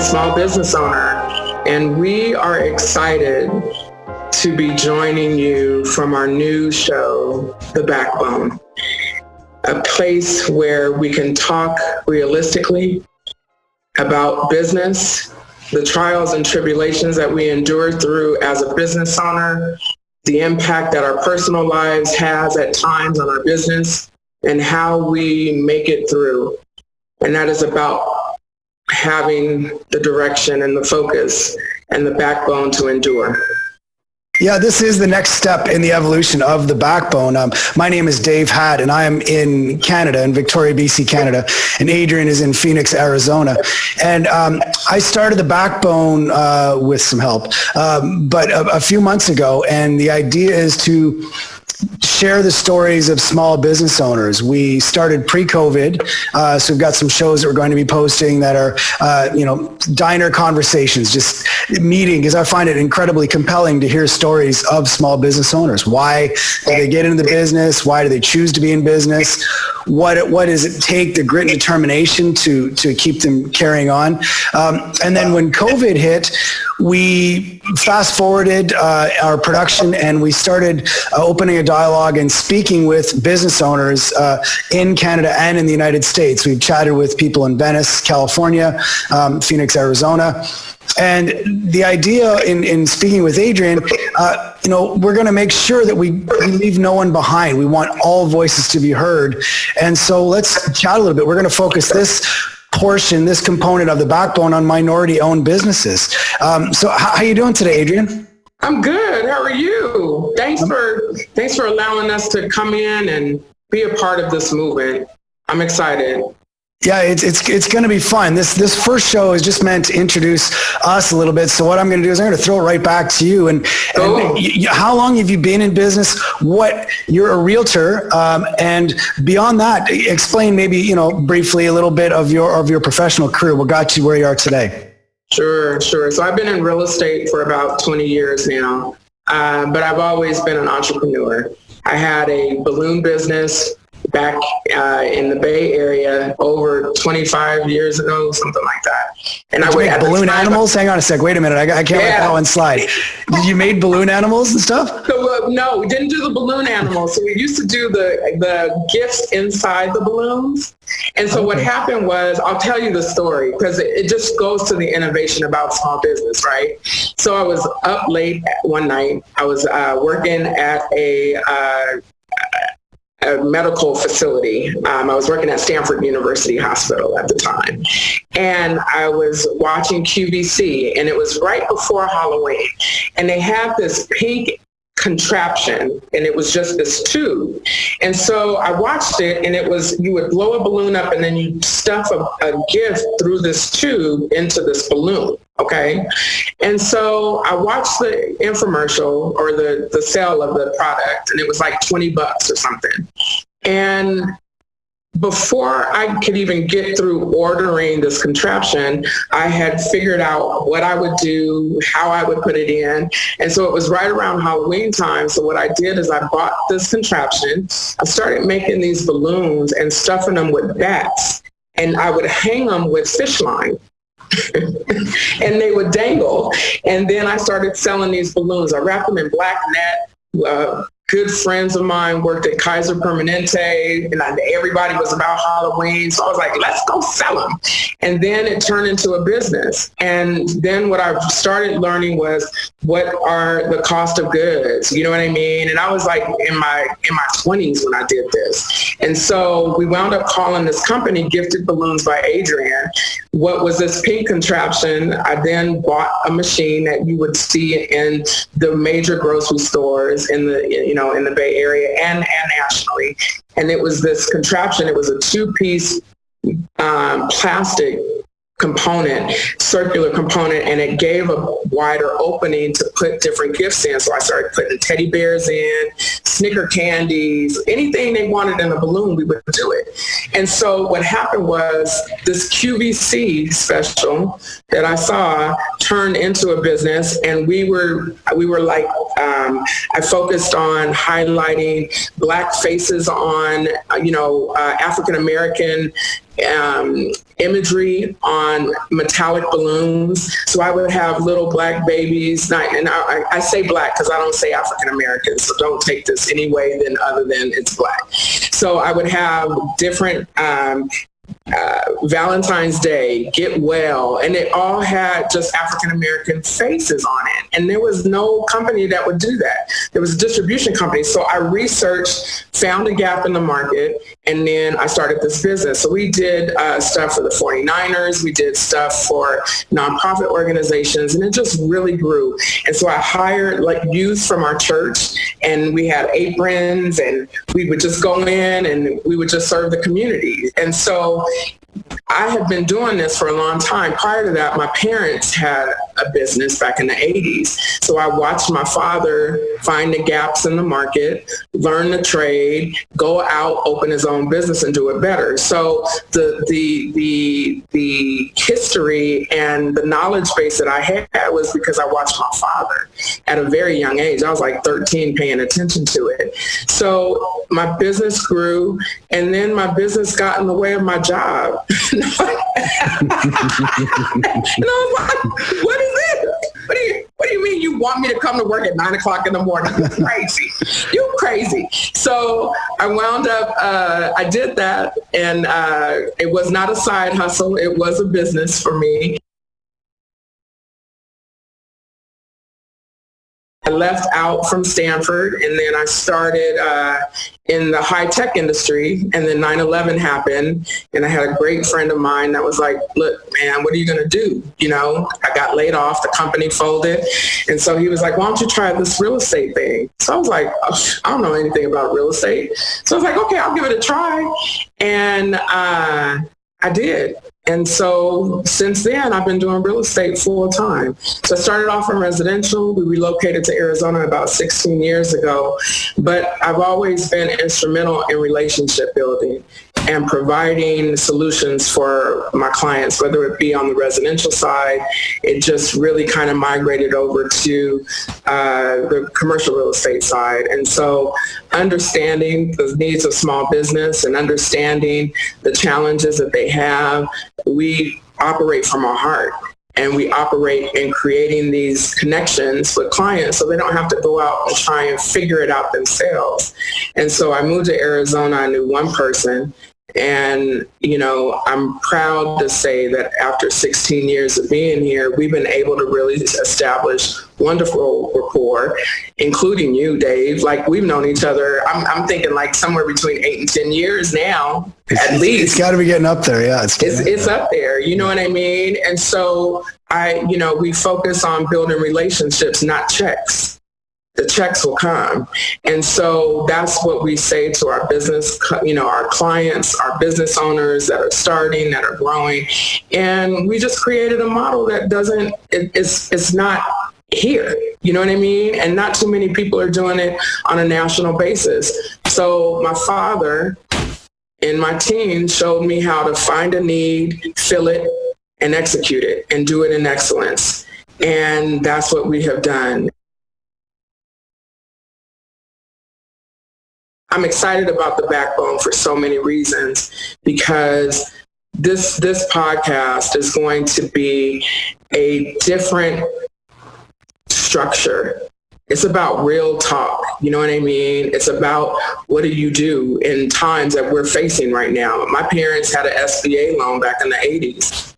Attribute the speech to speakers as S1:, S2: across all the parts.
S1: small business owner, and we are excited to be joining you from our new show, The BackBone, a place where we can talk realistically about business, the trials and tribulations that we endure through as a business owner, the impact that our personal lives has at times on our business, and how we make it through. And that is about having the direction and the focus and the backbone to endure.
S2: Yeah, this is the next step in the evolution of the backbone. My name is Dave Hatt, and I am in Canada, in Victoria, BC, Canada, and Adrienne is in Phoenix, Arizona. And I started the backbone with some help, but a few months ago, and the idea is to share the stories of small business owners. We started pre-COVID, so we've got some shows that we're going to be posting that are, diner conversations, just meeting, because I find it incredibly compelling to hear stories of small business owners. Why do they get into the business? Why do they choose to be in business? What does it take, the grit and determination to keep them carrying on? And then when COVID hit, we fast forwarded our production and we started opening a dialogue and speaking with business owners in Canada and in the United States. We've chatted with people in Venice, California, Phoenix, Arizona. And the idea in speaking with Adrienne, we're going to make sure that we leave no one behind. We want all voices to be heard. And so let's chat a little bit. We're going to focus this portion, this component of the backbone on minority-owned businesses. So how are you doing today, Adrienne?
S1: I'm good. How are you? Thanks for allowing us to come in and be a part of this movement. I'm excited.
S2: Yeah, it's going to be fun. This first show is just meant to introduce us a little bit. So what I'm going to do is I'm going to throw it right back to you. And how long have you been in business? You're a realtor, and beyond that, explain maybe briefly a little bit of your professional career. What got you where you are today?
S1: Sure. So I've been in real estate for about 20 years now, but I've always been an entrepreneur. I had a balloon business back in the Bay Area over 25 years ago, something like that. And
S2: I made balloon animals? Hang on a sec. Wait a minute. I can't let that one slide. You made balloon animals and stuff?
S1: So, no, we didn't do the balloon animals. So we used to do the gifts inside the balloons. And so what happened was, I'll tell you the story because it just goes to the innovation about small business, right? So I was up late one night. I was working at a medical facility. I was working at Stanford University Hospital at the time. And I was watching QVC, and it was right before Halloween. And they had this pink contraption, and it was just this tube. And so I watched it, and it was, you would blow a balloon up, and then you stuff a gift through this tube into this balloon. Okay. And so I watched the infomercial or the sale of the product, and it was like $20 or something. And before I could even get through ordering this contraption, I had figured out what I would do, how I would put it in. And so it was right around Halloween time. So what I did is I bought this contraption. I started making these balloons and stuffing them with bats, and I would hang them with fish line. And they would dangle. And then I started selling these balloons. I wrapped them in black net. Good friends of mine worked at Kaiser Permanente, and everybody was about Halloween. So I was like, let's go sell them. And then it turned into a business. And then what I started learning was, what are the cost of goods? You know what I mean? And I was like in my 20s when I did this. And so we wound up calling this company Gifted Balloons by Adrienne. What was this pink contraption? I then bought a machine that you would see in the major grocery stores in the Bay Area and nationally. And it was this contraption. It was a two-piece plastic component, circular component, and it gave a wider opening to put different gifts in. So I started putting teddy bears in, Snicker candies, anything they wanted in a balloon, we would do it. And so what happened was this QVC special that I saw turned into a business, and we were like I focused on highlighting Black faces on, African-American imagery on metallic balloons. So I would have little Black babies, and I say Black because I don't say African American, so don't take this any way other than it's Black. So I would have different Valentine's Day, Get Well, and it all had just African-American faces on it. And there was no company that would do that. There was a distribution company. So I researched, found a gap in the market, and then I started this business. So we did stuff for the 49ers. We did stuff for nonprofit organizations, and it just really grew. And so I hired youth from our church, and we had aprons, and we would just go in and we would just serve the community. And so I have been doing this for a long time. Prior to that, my parents had a business back in the 80s. So I watched my father find the gaps in the market, learn the trade, go out, open his own business and do it better. So the history and the knowledge base that I had was because I watched my father at a very young age. I was like 13 paying attention to it. So my business grew, and then my business got in the way of my job. And I was like, what is it? What do you mean you want me to come to work at 9:00 in the morning? You're crazy. You're crazy. So I wound up, I did that, and it was not a side hustle. It was a business for me. I left out from Stanford, and then I started in the high-tech industry, and then 9/11 happened, and I had a great friend of mine that was like, look, man, what are you going to do? I got laid off, the company folded, and so he was like, why don't you try this real estate thing? So I was like, I don't know anything about real estate. So I was like, okay, I'll give it a try, and I did. And so since then, I've been doing real estate full time. So I started off in residential. We relocated to Arizona about 16 years ago. But I've always been instrumental in relationship building and providing solutions for my clients, whether it be on the residential side. It just really kind of migrated over to the commercial real estate side. And so understanding the needs of small business and understanding the challenges that they have, we operate from our heart, and we operate in creating these connections with clients so they don't have to go out and try and figure it out themselves. And so I moved to Arizona. I knew one person. And, I'm proud to say that after 16 years of being here, we've been able to really establish wonderful rapport, including you, Dave. We've known each other, I'm thinking somewhere between 8 and 10 years now, at least.
S2: It's got to be getting up there, yeah.
S1: It's up there, you know what I mean? And so we focus on building relationships, not checks. The checks will come. And so that's what we say to our business, our clients, our business owners that are starting, that are growing. And we just created a model that it's not here, you know what I mean? And not too many people are doing it on a national basis. So my father in my teens showed me how to find a need, fill it, and execute it, and do it in excellence. And that's what we have done. I'm excited about the BackBone for so many reasons, because this podcast is going to be a different structure. It's about real talk. You know what I mean? It's about what do you do in times that we're facing right now. My parents had an SBA loan back in the 80s.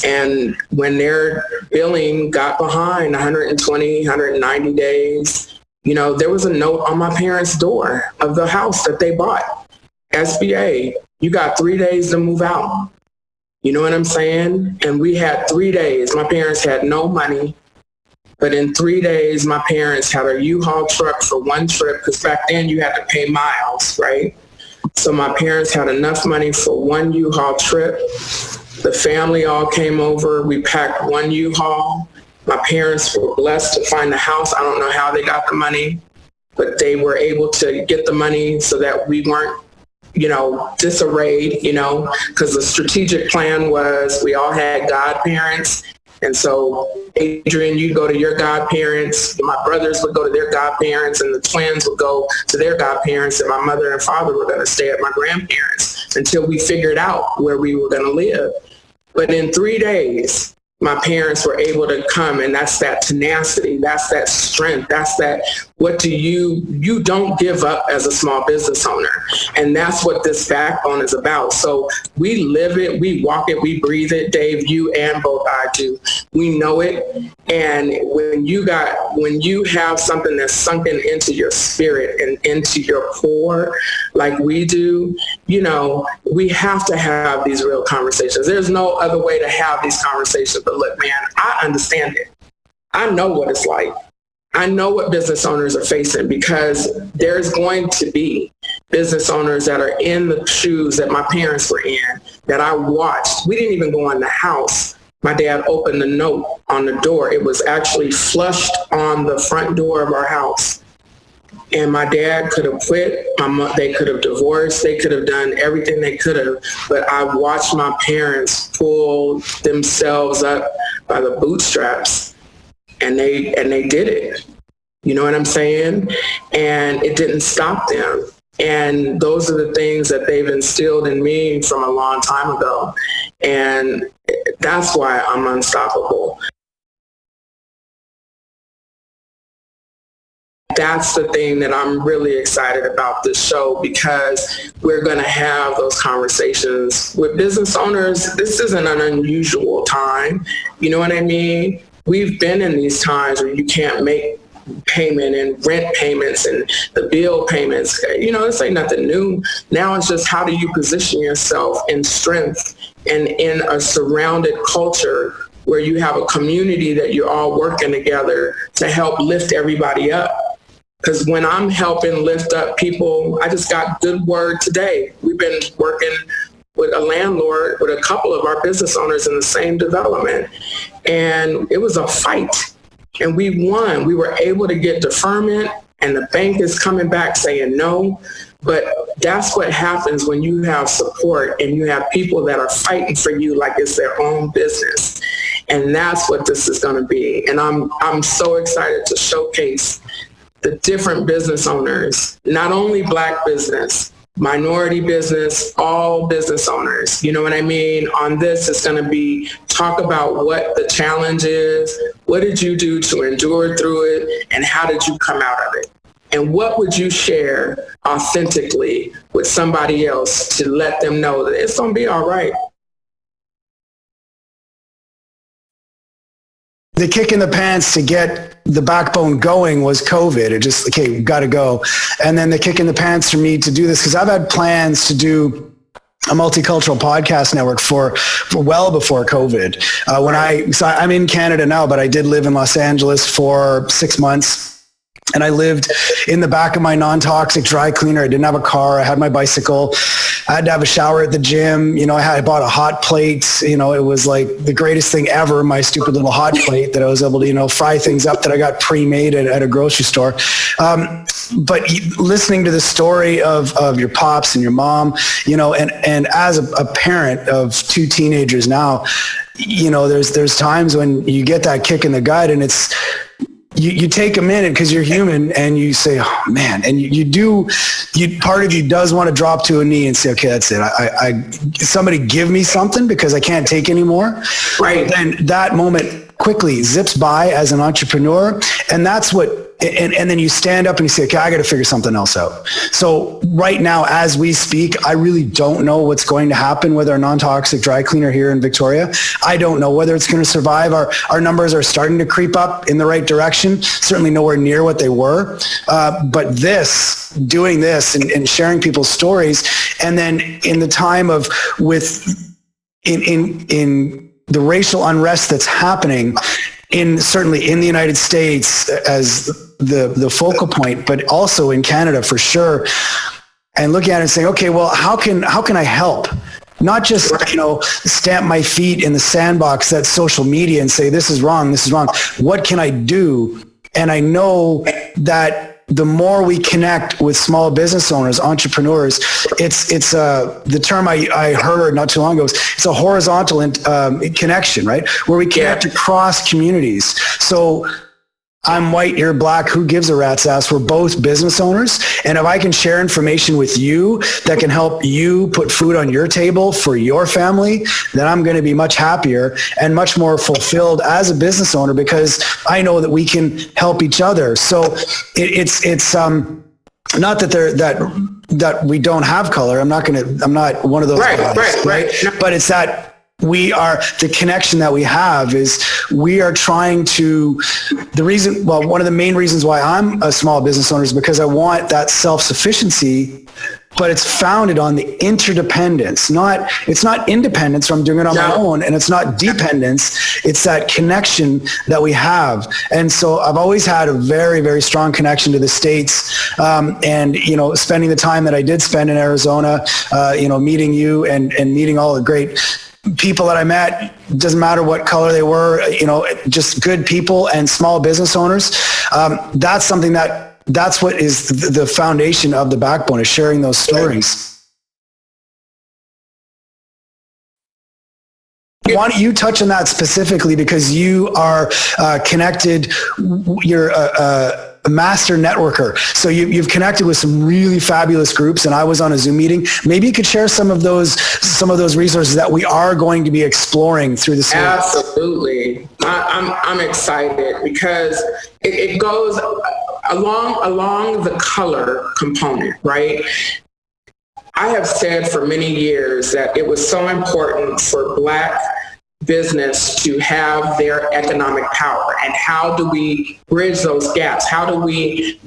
S1: And when their billing got behind 120, 190 days, there was a note on my parents' door of the house that they bought. SBA, you got 3 days to move out. You know what I'm saying? And we had 3 days. My parents had no money. But in 3 days, my parents had a U-Haul truck for one trip, because back then you had to pay miles, right? So my parents had enough money for one U-Haul trip. The family all came over. We packed one U-Haul. My parents were blessed to find the house. I don't know how they got the money, but they were able to get the money so that we weren't, disarrayed, because the strategic plan was we all had godparents And so Adrienne, you go to your godparents, my brothers would go to their godparents, and the twins would go to their godparents, and my mother and father were going to stay at my grandparents until we figured out where we were going to live. But in 3 days, my parents were able to come, and that's that tenacity, that's that strength, that's that, you don't give up as a small business owner. And that's what this backbone is about. So we live it, we walk it, we breathe it. Dave, you and both I do. We know it. And when you have something that's sunken into your spirit and into your core, like we do, we have to have these real conversations. There's no other way to have these conversations. But look, man, I understand it. I know what it's like. I know what business owners are facing, because there's going to be business owners that are in the shoes that my parents were in, that I watched. We didn't even go in the house. My dad opened the note on the door. It was actually flushed on the front door of our house. And my dad could have quit. They could have divorced. They could have done everything they could have. But I watched my parents pull themselves up by the bootstraps. And they did it. You know what I'm saying? And it didn't stop them. And those are the things that they've instilled in me from a long time ago. And that's why I'm unstoppable. That's the thing that I'm really excited about this show, because we're going to have those conversations with business owners. This isn't an unusual time. You know what I mean? We've been in these times where you can't make payment and rent payments and the bill payments. This ain't nothing new. Now it's just, how do you position yourself in strength and in a surrounded culture where you have a community that you're all working together to help lift everybody up. Because when I'm helping lift up people, I just got good word today. We've been working with a landlord, with a couple of our business owners in the same development. And it was a fight. And we won. We were able to get deferment, and the bank is coming back saying no. But that's what happens when you have support and you have people that are fighting for you like it's their own business. And that's what this is going to be. And I'm so excited to showcase the different business owners, not only Black business, minority business, all business owners. You know what I mean? On this, it's going to be talk about what the challenge is, what did you do to endure through it, and how did you come out of it? And what would you share authentically with somebody else to let them know that it's going to be all right?
S2: The kick in the pants to get the backbone going was COVID. It just, okay, we've got to go. And then the kick in the pants for me to do this, because I've had plans to do a multicultural podcast network for well before COVID. So I'm in Canada now, but I did live in Los Angeles for 6 months. And I lived in the back of my non-toxic dry cleaner. I didn't have a car. I had my bicycle. I had to have a shower at the gym. I bought a hot plate. It was like the greatest thing ever, my stupid little hot plate that I was able to, fry things up that I got pre-made at a grocery store. But listening to the story of your pops and your mom, and as a parent of 2 teenagers now, there's times when you get that kick in the gut, and it's, you take a minute because you're human, and you say, oh man, and part of you does want to drop to a knee and say, okay, that's it. I somebody give me something because I can't take anymore.
S1: Right.
S2: But then that moment quickly zips by as an entrepreneur. And that's what, and then you stand up and you say, okay, I got to figure something else out. So right now, as we speak, I really don't know what's going to happen with our non-toxic dry cleaner here in Victoria. I don't know whether it's going to survive. Our numbers are starting to creep up in the right direction, certainly nowhere near what they were. But doing this and sharing people's stories, and then in the time of in the racial unrest that's happening certainly in the United States as the focal point, but also in Canada for sure, and looking at it and saying, okay, well, how can I help? Not just, stamp my feet in the sandbox that's social media and say, this is wrong. What can I do? And I know that the more we connect with small business owners, entrepreneurs, it's the term I heard not too long ago, it's a horizontal connection, right? Where we connect across communities. So I'm white, you're black, who gives a rat's ass? We're both business owners. And if I can share information with you that can help you put food on your table for your family, then I'm going to be much happier and much more fulfilled as a business owner, because I know that we can help each other. So it's not that we don't have color. I'm not one of those guys, right? But it's that the connection that we have is we are trying to, one of the main reasons why I'm a small business owner is because I want that self-sufficiency, but it's founded on the interdependence. It's not independence where I'm doing it on my own, and it's not dependence. It's that connection that we have. And so I've always had a very, very strong connection to the States. And, spending the time that I did spend in Arizona, meeting you and meeting all the great people that I met, doesn't matter what color they were, just good people and small business owners. That's something that's what is the foundation of the BackBone, is sharing those stories. Why don't you touch on that specifically, because you are connected, you're a master networker. So you've connected with some really fabulous groups, and I was on a Zoom meeting. Maybe you could share some of those resources that we are going to be exploring through the series.
S1: Absolutely. I'm excited because it goes along the color component, right? I have said for many years that it was so important for Black business to have their economic power, and how do we bridge those gaps? How do we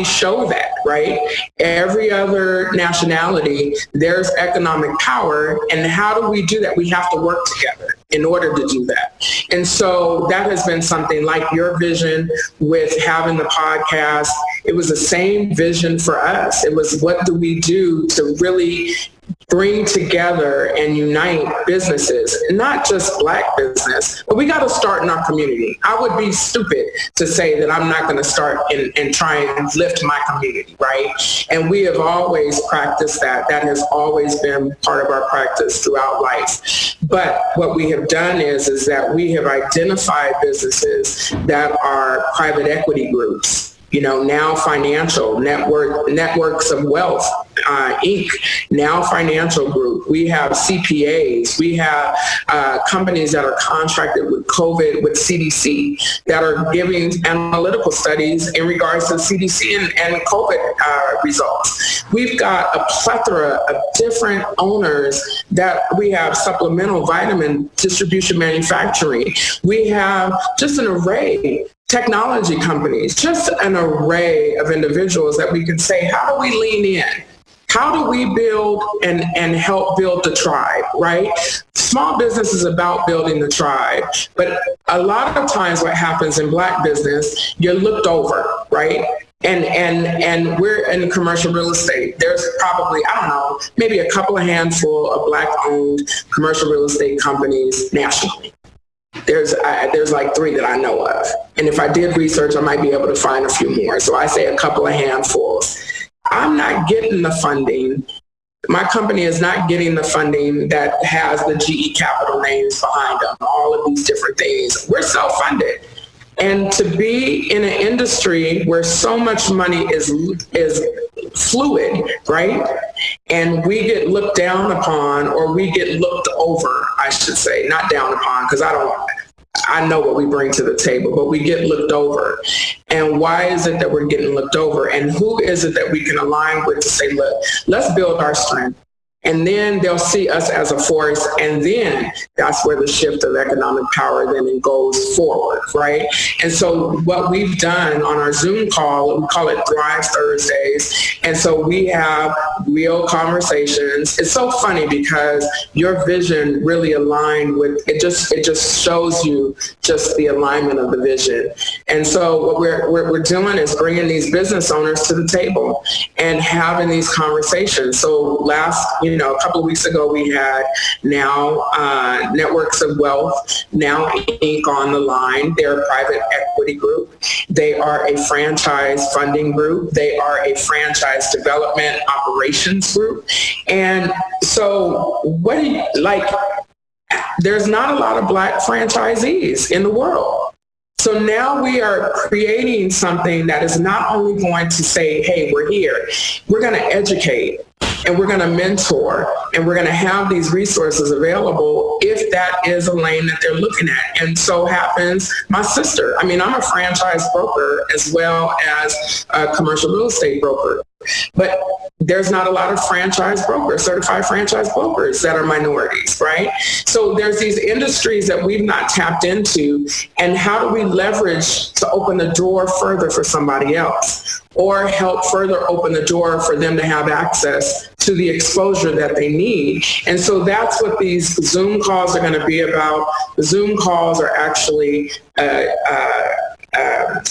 S1: show that, right? Every other nationality, there's economic power, and how do we do that? We have to work together in order to do that. And so that has been something like your vision with having the podcast. It was the same vision for us. It was, what do we do to really bring together and unite businesses, not just Black business, but we got to start in our community. I would be stupid to say that I'm not going to start and try and lift my community, right? And we have always practiced that. That has always been part of our practice throughout life. But what we have done is that we have identified businesses that are private equity groups, Now Financial, Networks of Wealth, Inc., Now Financial Group. We have CPAs. We have companies that are contracted with CDC, that are giving analytical studies in regards to CDC and COVID results. We've got a plethora of different owners that we have supplemental vitamin distribution manufacturing. We have just an array, technology companies, just an array of individuals that we can say, how do we lean in? How do we build and help build the tribe, right? Small business is about building the tribe, but a lot of times what happens in Black business, you're looked over, right? And we're in commercial real estate. There's probably, maybe a couple of handful of Black-owned commercial real estate companies nationally. There's like 3 that I know of. And if I did research, I might be able to find a few more. So I say a couple of handfuls. I'm not getting the funding. My company is not getting the funding that has the GE Capital names behind them, all of these different things. We're self-funded. And to be in an industry where so much money is fluid, right? And we get looked down upon, or we get looked over, I should say, not down upon, because I know what we bring to the table, but we get looked over. And why is it that we're getting looked over? And who is it that we can align with to say, look, let's build our strength. And then they'll see us as a force. And then that's where the shift of economic power then goes forward, right? And so what we've done on our Zoom call, we call it Thrive Thursdays. And so we have real conversations. It's so funny because your vision really aligned with, it just shows you just the alignment of the vision. And so what we're doing is bringing these business owners to the table and having these conversations. So last a couple of weeks ago, we had now Networks of Wealth, Now Inc. on the line. They're a private equity group. They are a franchise funding group. They are a franchise development operations group. And so there's not a lot of Black franchisees in the world. So now we are creating something that is not only going to say, hey, we're here, we're going to educate and we're going to mentor and we're going to have these resources available if that is a lane that they're looking at. And so happens my sister. I'm a franchise broker as well as a commercial real estate broker. But there's not a lot of franchise brokers, certified franchise brokers that are minorities, right? So there's these industries that we've not tapped into, and how do we leverage to open the door further for somebody else, or help further open the door for them to have access to the exposure that they need? And so that's what these Zoom calls are going to be about. The Zoom calls are actually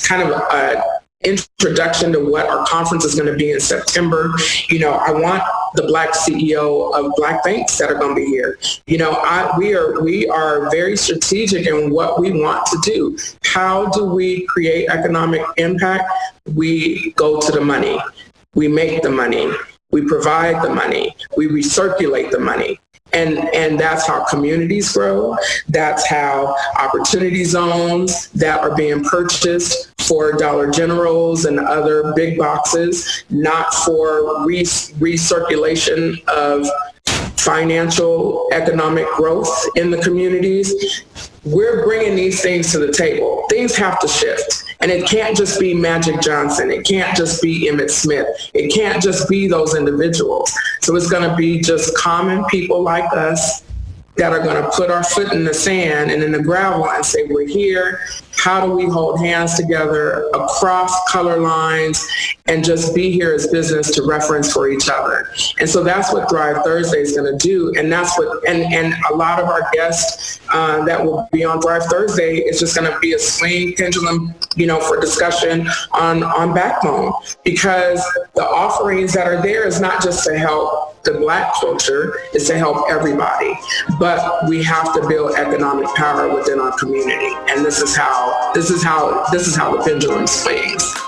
S1: kind of introduction to what our conference is going to be in September. I want the Black CEO of Black banks that are going to be here. We are very strategic in what we want to do. How do we create economic impact? We go to the money. We make the money. We provide the money. We recirculate the money. And that's how communities grow. That's how opportunity zones that are being purchased for Dollar Generals and other big boxes, not for recirculation of financial economic growth in the communities. We're bringing these things to the table. Things have to shift. And it can't just be Magic Johnson. It can't just be Emmett Smith. It can't just be those individuals. So it's going to be just common people like us that are going to put our foot in the sand and in the gravel and say, we're here. How do we hold hands together across color lines and just be here as business to reference for each other? And so that's what Thrive Thursday is going to do. And that's what, and a lot of our guests that will be on Thrive Thursday is just going to be a swing pendulum, for discussion on BackBone, because the offerings that are there is not just to help the Black culture, is to help everybody. But we have to build economic power within our community. And this is how the pendulum swings.